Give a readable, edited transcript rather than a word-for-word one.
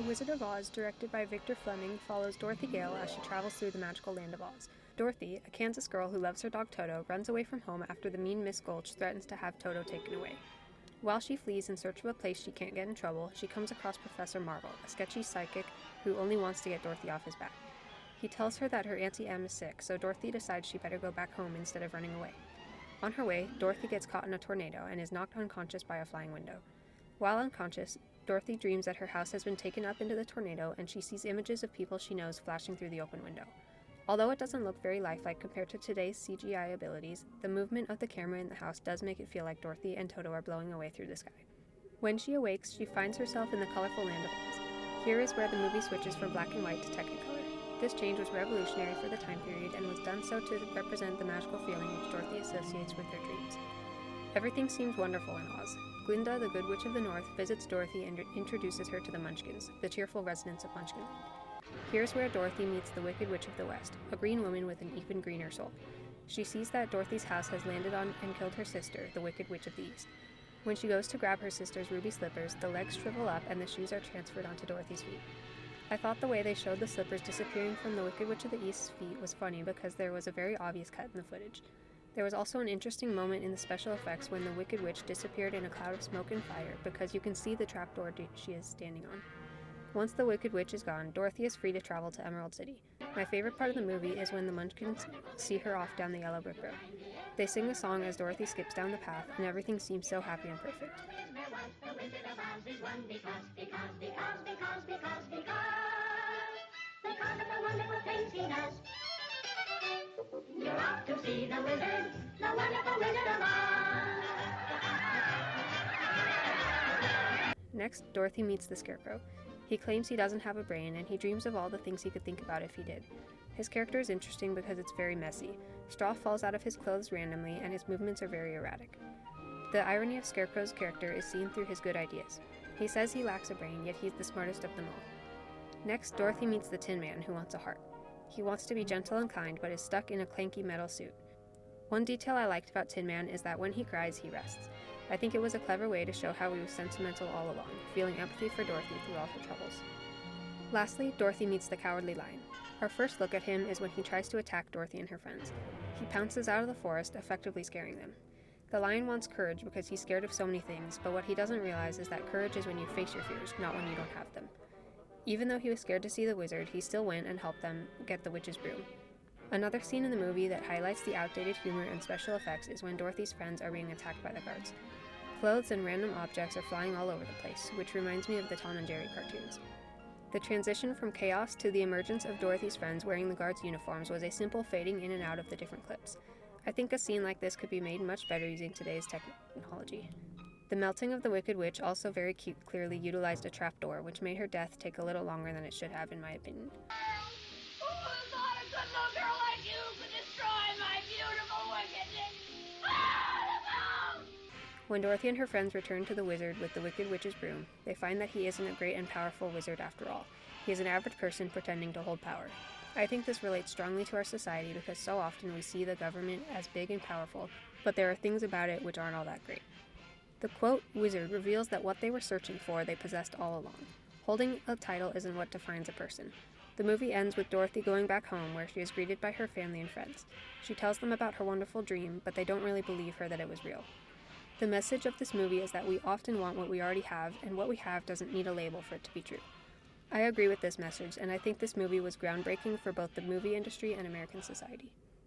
The Wizard of Oz, directed by Victor Fleming, follows Dorothy Gale as she travels through the magical land of Oz. Dorothy, a Kansas girl who loves her dog Toto, runs away from home after the mean Miss Gulch threatens to have Toto taken away. While she flees in search of a place she can't get in trouble, she comes across Professor Marvel, a sketchy psychic who only wants to get Dorothy off his back. He tells her that her Auntie Em is sick, so Dorothy decides she better go back home instead of running away. On her way, Dorothy gets caught in a tornado and is knocked unconscious by a flying window. While unconscious, Dorothy dreams that her house has been taken up into the tornado and she sees images of people she knows flashing through the open window. Although it doesn't look very lifelike compared to today's CGI abilities, the movement of the camera in the house does make it feel like Dorothy and Toto are blowing away through the sky. When she awakes, she finds herself in the colorful land of Oz. Here is where the movie switches from black and white to Technicolor. This change was revolutionary for the time period and was done so to represent the magical feeling which Dorothy associates with her dreams. Everything seems wonderful in Oz. Glinda, the Good Witch of the North, visits Dorothy and introduces her to the Munchkins, the cheerful residents of Munchkinland. Here's where Dorothy meets the Wicked Witch of the West, a green woman with an even greener soul. She sees that Dorothy's house has landed on and killed her sister, the Wicked Witch of the East. When she goes to grab her sister's ruby slippers, the legs shrivel up and the shoes are transferred onto Dorothy's feet. I thought the way they showed the slippers disappearing from the Wicked Witch of the East's feet was funny because there was a very obvious cut in the footage. There was also an interesting moment in the special effects when the Wicked Witch disappeared in a cloud of smoke and fire because you can see the trapdoor she is standing on. Once the Wicked Witch is gone, Dorothy is free to travel to Emerald City. My favorite part of the movie is when the Munchkins see her off down the yellow brick road. They sing a song as Dorothy skips down the path, and everything seems so happy and perfect. You're off to see the wizard, the wonderful Wizard of Oz. Next, Dorothy meets the Scarecrow. He claims he doesn't have a brain, and he dreams of all the things he could think about if he did. His character is interesting because it's very messy. Straw falls out of his clothes randomly, and his movements are very erratic. The irony of Scarecrow's character is seen through his good ideas. He says he lacks a brain, yet he's the smartest of them all. Next, Dorothy meets the Tin Man, who wants a heart. He wants to be gentle and kind, but is stuck in a clanky metal suit. One detail I liked about Tin Man is that when he cries, he rests. I think it was a clever way to show how he was sentimental all along, feeling empathy for Dorothy through all her troubles. Lastly, Dorothy meets the Cowardly Lion. Our first look at him is when he tries to attack Dorothy and her friends. He pounces out of the forest, effectively scaring them. The lion wants courage because he's scared of so many things, but what he doesn't realize is that courage is when you face your fears, not when you don't have them. Even though he was scared to see the wizard, he still went and helped them get the witch's broom. Another scene in the movie that highlights the outdated humor and special effects is when Dorothy's friends are being attacked by the guards. Clothes and random objects are flying all over the place, which reminds me of the Tom and Jerry cartoons. The transition from chaos to the emergence of Dorothy's friends wearing the guards' uniforms was a simple fading in and out of the different clips. I think a scene like this could be made much better using today's technology. The melting of the Wicked Witch also very clearly utilized a trapdoor, which made her death take a little longer than it should have, in my opinion. Who thought a good little girl like you could destroy my beautiful wickedness? When Dorothy and her friends return to the wizard with the Wicked Witch's broom, they find that he isn't a great and powerful wizard after all. He is an average person pretending to hold power. I think this relates strongly to our society because so often we see the government as big and powerful, but there are things about it which aren't all that great. The quote, wizard, reveals that what they were searching for they possessed all along. Holding a title isn't what defines a person. The movie ends with Dorothy going back home where she is greeted by her family and friends. She tells them about her wonderful dream, but they don't really believe her that it was real. The message of this movie is that we often want what we already have, and what we have doesn't need a label for it to be true. I agree with this message, and I think this movie was groundbreaking for both the movie industry and American society.